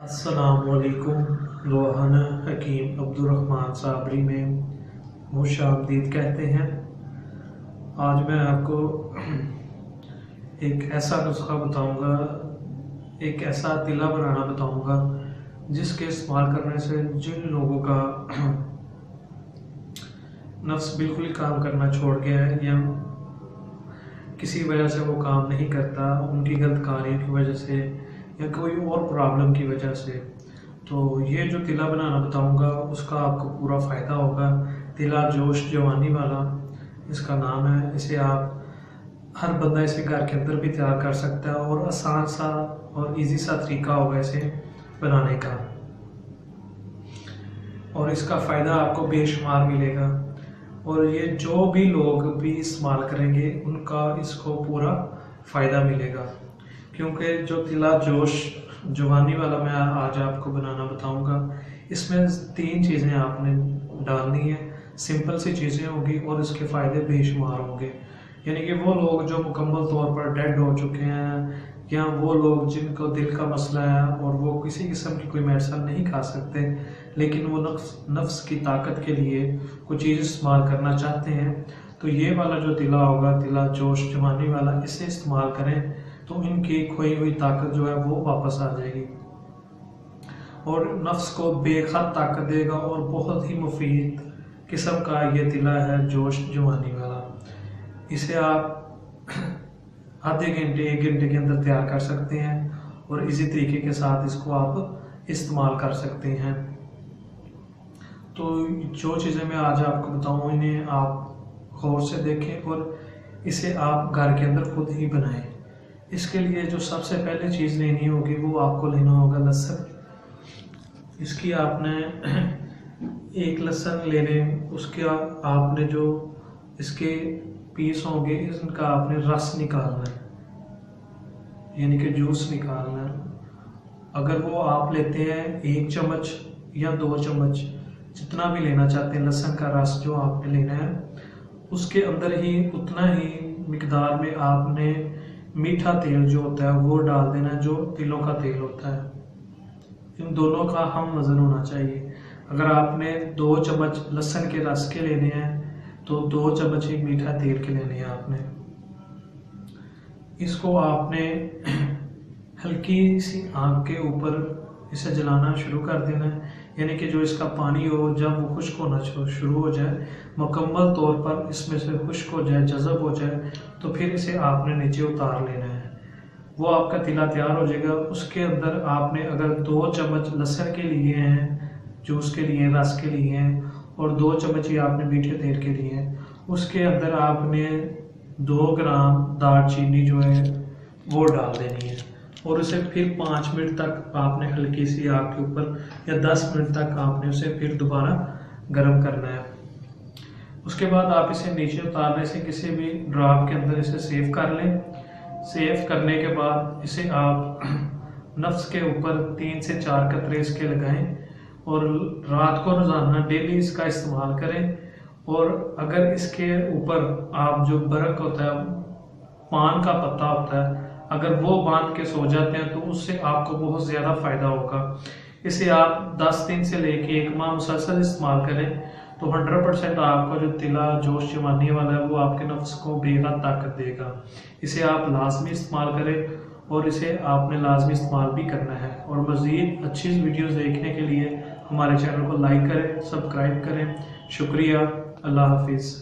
अस्सलामुअलैकुम। रोहाना हकीम अब्दुर्रहमान साबरी में खुशामदीद कहते हैं। आज मैं आपको एक ऐसा नुस्खा बताऊंगा, एक ऐसा तिला बनाना बताऊंगा जिसके इस्तेमाल करने से जिन लोगों का नफ्स बिल्कुल ही काम करना छोड़ गया है या किसी वजह से वो काम नहीं करता, उनकी गलत कार्यों की वजह से या कोई और प्रॉब्लम की वजह से, तो ये जो तिला बनाना बताऊंगा उसका आपको पूरा फ़ायदा होगा। तिला जोश जवानी वाला इसका नाम है। इसे आप हर बंदा इसे घर के अंदर भी तैयार कर सकता है और आसान सा और इजी सा तरीका होगा इसे बनाने का, और इसका फ़ायदा आपको बेशुमार मिलेगा। और ये जो भी लोग भी इस्तेमाल करेंगे उनका इसको पूरा फ़ायदा मिलेगा, क्योंकि जो तिला जोश जवानी वाला मैं आज आपको बनाना बताऊंगा, इसमें 3 चीज़ें आपने डालनी है। सिंपल सी चीज़ें होगी और इसके फ़ायदे बेशुमार होंगे। यानी कि वो लोग जो मुकम्मल तौर पर डेड हो चुके हैं या वो लोग जिनको दिल का मसला है और वो किसी किस्म की कोई मेडिसिन नहीं खा सकते, लेकिन वो नफ्स की ताकत के लिए कुछ चीज़ इस्तेमाल करना चाहते हैं, तो ये वाला जो तिला होगा, तिला जोश जवानी वाला, इसे इस्तेमाल करें तो इनकी खोई हुई ताकत जो है वो वापस आ जाएगी और नफ्स को बेखद ताकत देगा। और बहुत ही मुफीद किस्म का ये तिला है जोश जवानी वाला। इसे आप आधे घंटे 1 घंटे के अंदर तैयार कर सकते हैं और इसी तरीके के साथ इसको आप इस्तेमाल कर सकते हैं। तो जो चीज़ें मैं आज आपको बताऊँ इन्हें आप गौर से देखें और इसे आप घर के अंदर खुद ही बनाएं। इसके लिए जो सबसे पहले चीज़ लेनी होगी वो आपको लेना होगा लहसुन। इसकी आपने 1 लहसुन ले लें, उसके आपने जो इसके पीस होंगे इनका आपने रस निकालना है, यानी कि जूस निकालना है। अगर वो आप लेते हैं 1 चम्मच या 2 चम्मच, जितना भी लेना चाहते हैं लहसुन का रस जो आपने लेना है, उसके अंदर ही उतना ही मिकदार में आपने मीठा तेल जो होता है वो डाल देना, जो तिलों का तेल होता है। इन दोनों का हम वज़न होना चाहिए। अगर आपने 2 चम्मच लहसुन के रस के लेने हैं तो 2 चम्मच ही मीठा तेल के लेने हैं आपने। इसको आपने हल्की सी आग के ऊपर इसे जलाना शुरू कर देना है, यानी कि जो इसका पानी हो जब वो खुश्क होना शुरू हो जाए, मुकम्मल तौर पर इसमें से खुश्क हो जाए, जज़ब हो जाए, तो फिर इसे आपने नीचे उतार लेना है। वो आपका तिला तैयार हो जाएगा। उसके अंदर आपने अगर 2 चम्मच लहसुन के लिए हैं, जूस के लिए, रस के लिए हैं, और 2 चम्मच ही आपने मीठे तेल के लिए हैं, उसके अंदर आपने 2 ग्राम दालचीनी जो है वो डाल देनी है और उसे फिर 5 मिनट तक आपने हल्की सी आग के ऊपर या 10 मिनट तक आपने उसे फिर दोबारा गर्म करना है। उसके बाद आप इसे नीचे उतारने से किसी भी ड्रॉप के अंदर इसे सेव कर लें। सेव करने के बाद इसे आप नफ्स के ऊपर 3 से 4 कतरे इसके लगाएं और रात को रोज़ाना डेली इसका इस्तेमाल करें। और अगर इसके ऊपर आप जो बरक होता है, पान का पत्ता होता है, अगर वो बांध के सो जाते हैं तो उससे आपको बहुत ज़्यादा फ़ायदा होगा। इसे आप 10 दिन से लेके 1 माह मुसलसल इस्तेमाल करें तो 100% आपका जो तिला जोश जवानी वाला है वो आपके नफ्स को बेहद ताकत देगा। इसे आप लाजमी इस्तेमाल करें और इसे आपने लाजमी इस्तेमाल भी करना है। और मज़ीद अच्छी वीडियोज़ देखने के लिए हमारे चैनल को लाइक करें, सब्सक्राइब करें। शुक्रिया। अल्लाह हाफिज़।